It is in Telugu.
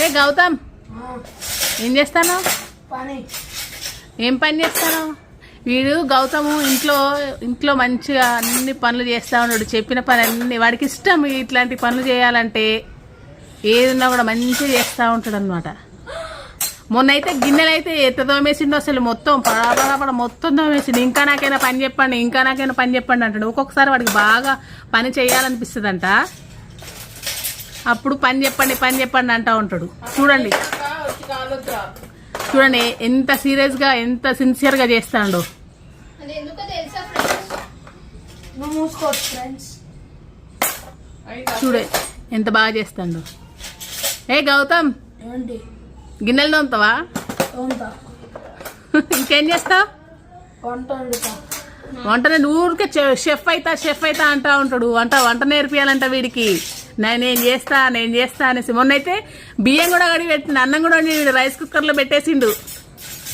ఏ గౌతమ్ ఏం చేస్తాను? ఏం పని చేస్తాను? వీడు గౌతము ఇంట్లో మంచిగా అన్ని పనులు చేస్తా ఉన్నాడు. చెప్పిన పని అన్ని వాడికి ఇష్టం. ఇట్లాంటి పనులు చేయాలంటే ఏదన్నా కూడా మంచిగా చేస్తూ ఉంటాడు అనమాట. మొన్న అయితే గిన్నెలు అయితే ఎత్త దోమేసిండు, అసలు మొత్తం పడపడ మొత్తం దోమేసిండు. ఇంకా నాకైనా పని చెప్పండి అంటాడు. ఒక్కొక్కసారి వాడికి బాగా పని చేయాలనిపిస్తుందంట. అప్పుడు పని చెప్పండి అంటూ ఉంటాడు. చూడండి ఎంత సీరియస్గా ఎంత సిన్సియర్గా చేస్తాడు. చూడే ఎంత బాగా చేస్తాడు. ఏ గౌతమ్ గిన్నెలు తోముతావా? ఇంకేం చేస్తావు? వంట ఊరికే షెఫ్ అవుతా అంటా ఉంటాడు. వంట నేర్పియాలంట వీడికి. నేను చేస్తా అనేసి మొన్నైతే బియ్యం కూడా కడిగి పెట్టిండు, అన్నం కూడా రైస్ కుక్కర్లో పెట్టేసిండు.